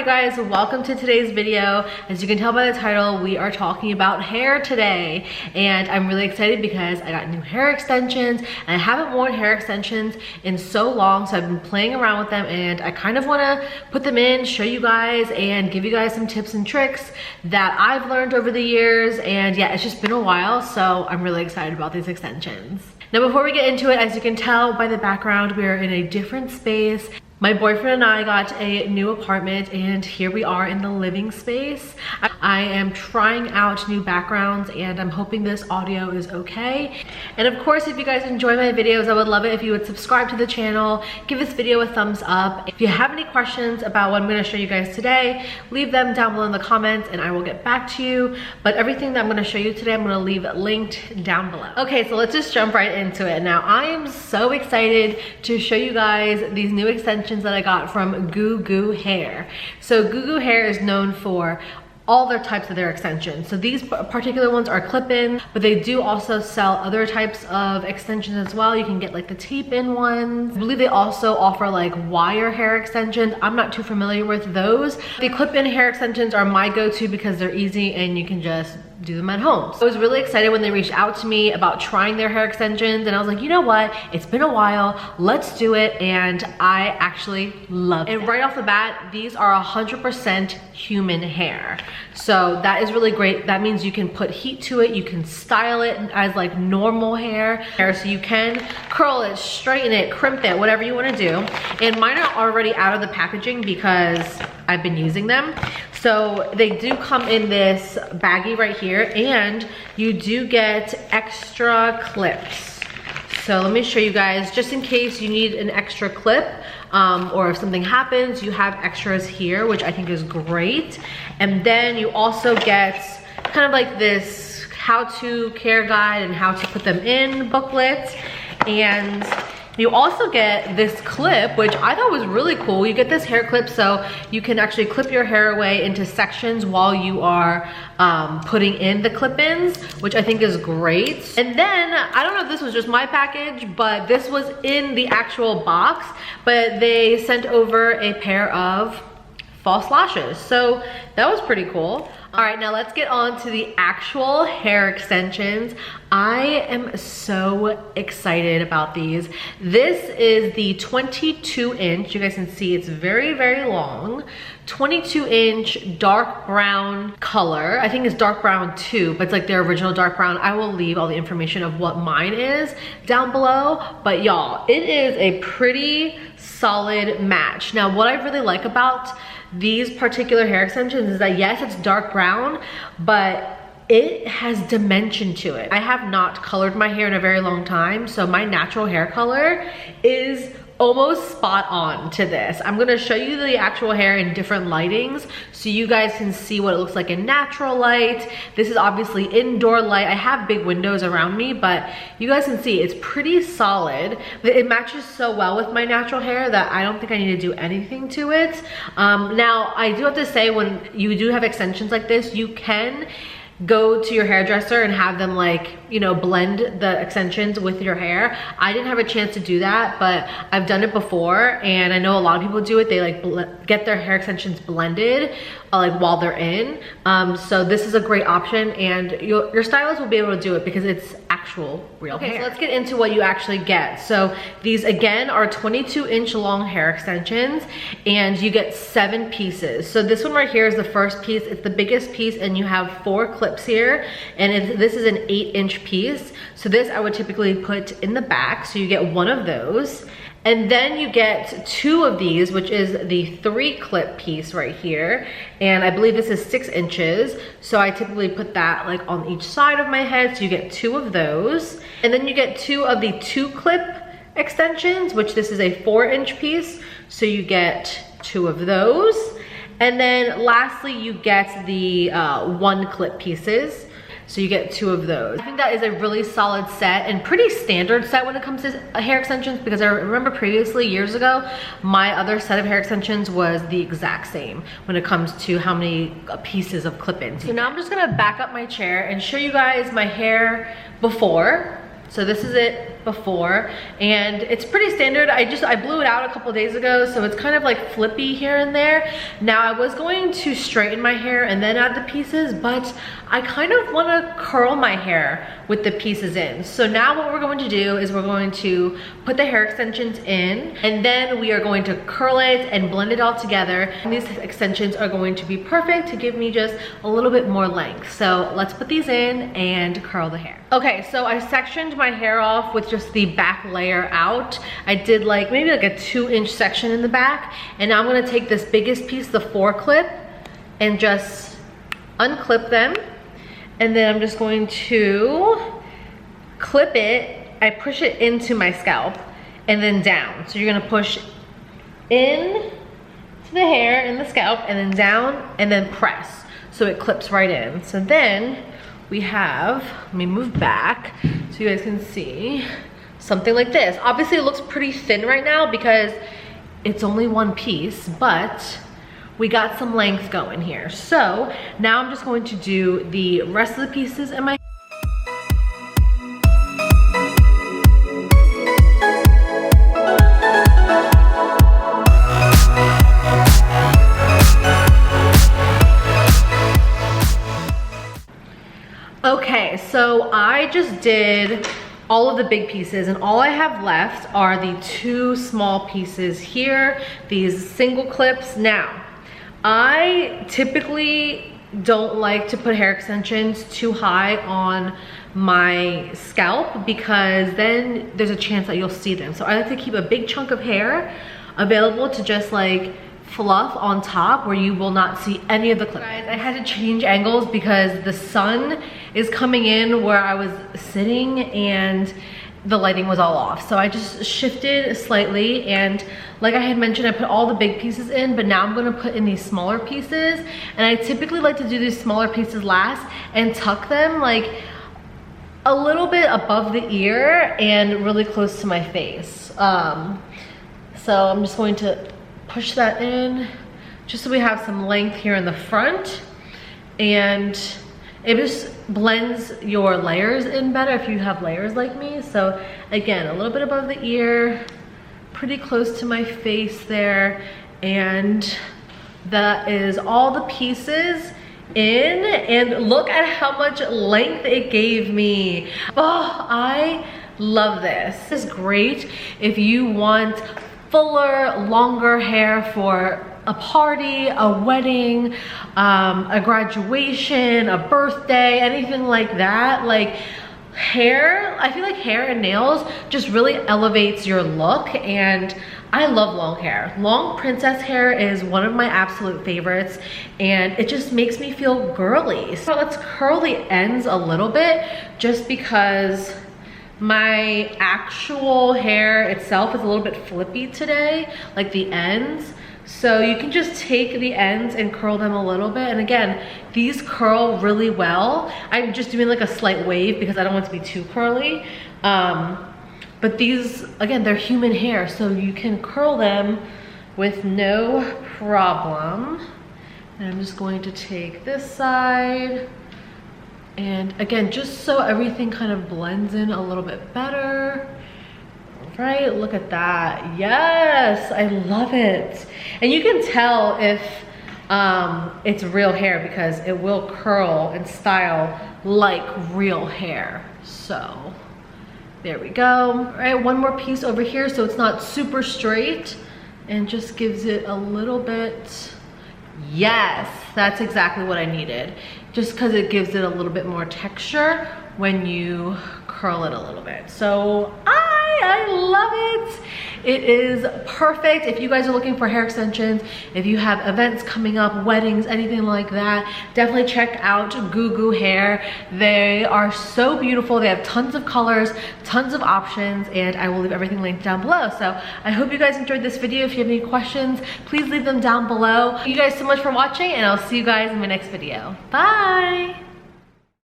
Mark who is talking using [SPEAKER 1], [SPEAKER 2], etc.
[SPEAKER 1] you guys, welcome to today's video. As you can tell by the title, we are talking about hair today, and I'm really excited because I got new hair extensions and I haven't worn hair extensions in so long, so I've been playing around with them and I kind of want to put them in, show you guys and give you guys some tips and tricks that I've learned over the years. And yeah, it's just been a while, so I'm really excited about these extensions. Now before we get into it, as you can tell by the background, we are in a different space. My boyfriend and I got a new apartment and here we are in the living space. I am trying out new backgrounds and I'm hoping this audio is okay. And of course, if you guys enjoy my videos, I would love it if you would subscribe to the channel, give this video a thumbs up. If you have any questions about what I'm gonna show you guys today, leave them down below in the comments and I will get back to you. But everything that I'm gonna show you today, I'm gonna leave linked down below. Okay, so let's just jump right into it. Now, I am so excited to show you guys these new extensions that I got from Goo Goo hair. So Goo Goo hair is known for all their types of their extensions. So these particular ones are clip-in, but they do also sell other types of extensions as well. You can get like the tape-in ones. I believe they also offer like wire hair extensions. I'm not too familiar with those. The clip-in hair extensions are my go-to because they're easy and you can just do them at home. So I was really excited when they reached out to me about trying their hair extensions, and I was like, you know what? It's been a while, let's do it. And I actually love it. And right off the bat, these are 100% human hair. So that is really great. That means you can put heat to it, you can style it as like normal hair. So you can curl it, straighten it, crimp it, whatever you wanna do. And mine are already out of the packaging because I've been using them. So they do come in this baggie right here, and you do get extra clips. So let me show you guys, just in case you need an extra clip, or if something happens, you have extras here, which I think is great. And then you also get kind of like this how-to care guide and how to put them in booklet. And you also get this clip, which I thought was really cool. You get this hair clip so you can actually clip your hair away into sections while you are putting in the clip-ins, which I think is great. And then, I don't know if this was just my package, but this was in the actual box, but they sent over a pair of false lashes. So that was pretty cool. All right, now let's get on to the actual hair extensions. I am so excited about these. This is the 22-inch. You guys can see it's very, very long. 22-inch dark brown color. I think it's dark brown too, but it's like their original dark brown. I will leave all the information of what mine is down below. But y'all, it is a pretty solid match. Now, what I really like about these particular hair extensions is that yes, it's dark brown, but it has dimension to it. I have not colored my hair in a very long time, so my natural hair color is almost spot on to this. I'm gonna show you the actual hair in different lightings so you guys can see what it looks like in natural light. This is obviously indoor light. I have big windows around me, but you guys can see it's pretty solid. It matches so well with my natural hair that I don't think I need to do anything to it. Now, I do have to say, when you do have extensions like this, you can go to your hairdresser and have them like, you know, blend the extensions with your hair. I didn't have a chance to do that, but I've done it before and I know a lot of people do it. They like get their hair extensions blended like while they're in. So this is a great option, and your stylist will be able to do it because it's actual real hair. So let's get into what you actually get. So these again are 22-inch long hair extensions, and you get 7 pieces. So this one right here is the first piece. It's the biggest piece, and you have 4 clips here, and this is an 8-inch piece. So this I would typically put in the back, so you get 1 of those. And then you get 2 of these, which is the 3 clip piece right here. And I believe this is 6 inches. So I typically put that like on each side of my head. So you get 2 of those. And then you get 2 of the 2 clip extensions, which this is a 4-inch piece. So you get 2 of those. And then lastly, you get the 1 clip pieces. So you get 2 of those. I think that is a really solid set and pretty standard set when it comes to hair extensions, because I remember previously, years ago, my other set of hair extensions was the exact same when it comes to how many pieces of clip-ins. So now I'm just gonna back up my chair and show you guys my hair before. So this is it before, and it's pretty standard. I blew it out a couple days ago, so it's kind of like flippy here and there. Now I was going to straighten my hair and then add the pieces, but I kind of want to curl my hair with the pieces in. So now what we're going to do is we're going to put the hair extensions in, and then we are going to curl it and blend it all together. And these extensions are going to be perfect to give me just a little bit more length. So let's put these in and curl the hair. Okay, so I sectioned my hair off with just the back layer out. I did like maybe like a 2-inch section in the back, and now I'm gonna take this biggest piece, the 4 clip, and just unclip them. And then I'm just going to clip it. I push it into my scalp and then down. So you're gonna push in to the hair in the scalp and then down and then press. So it clips right in. So then we have, let me move back so you guys can see something like this. Obviously it looks pretty thin right now because it's only one piece, but we got some length going here. So now I'm just going to do the rest of the pieces in my Okay, so I just did all of the big pieces, and all I have left are the 2 small pieces here, these single clips. Now, I typically don't like to put hair extensions too high on my scalp because then there's a chance that you'll see them. So I like to keep a big chunk of hair available to just like fluff on top where you will not see any of the clip. Guys, I had to change angles because the sun is coming in where I was sitting and the lighting was all off. So I just shifted slightly, and like I had mentioned, I put all the big pieces in, but now I'm gonna put in these smaller pieces. And I typically like to do these smaller pieces last and tuck them like a little bit above the ear and really close to my face. So I'm just going to push that in just so we have some length here in the front, and it just blends your layers in better if you have layers like me. So again, a little bit above the ear, pretty close to my face there, and that is all the pieces in, and look at how much length it gave me. Oh, I love this. This is great if you want fuller, longer hair for a party, a wedding, a graduation, a birthday, anything like that. Like hair, I feel like hair and nails just really elevates your look, and I love long hair. Long princess hair is one of my absolute favorites, and it just makes me feel girly. So let's curl the ends a little bit just because my actual hair itself is a little bit flippy today, like the ends. So you can just take the ends and curl them a little bit. And again, these curl really well. I'm just doing like a slight wave because I don't want it to be too curly. But these, again, they're human hair, so you can curl them with no problem. And I'm just going to take this side. And again, just so everything kind of blends in a little bit better. Right, look at that. Yes, I love it. And you can tell if it's real hair because it will curl and style like real hair. So there we go. All right, one more piece over here so it's not super straight and just gives it a little bit. Yes, that's exactly what I needed. Just because it gives it a little bit more texture when you curl it a little bit. So I love it. It is perfect. If you guys are looking for hair extensions, if you have events coming up, weddings, anything like that, definitely check out Goo Goo Hair. They are so beautiful. They have tons of colors, tons of options, and I will leave everything linked down below. So I hope you guys enjoyed this video. If you have any questions, please leave them down below. Thank you guys so much for watching, and I'll see you guys in my next video. Bye.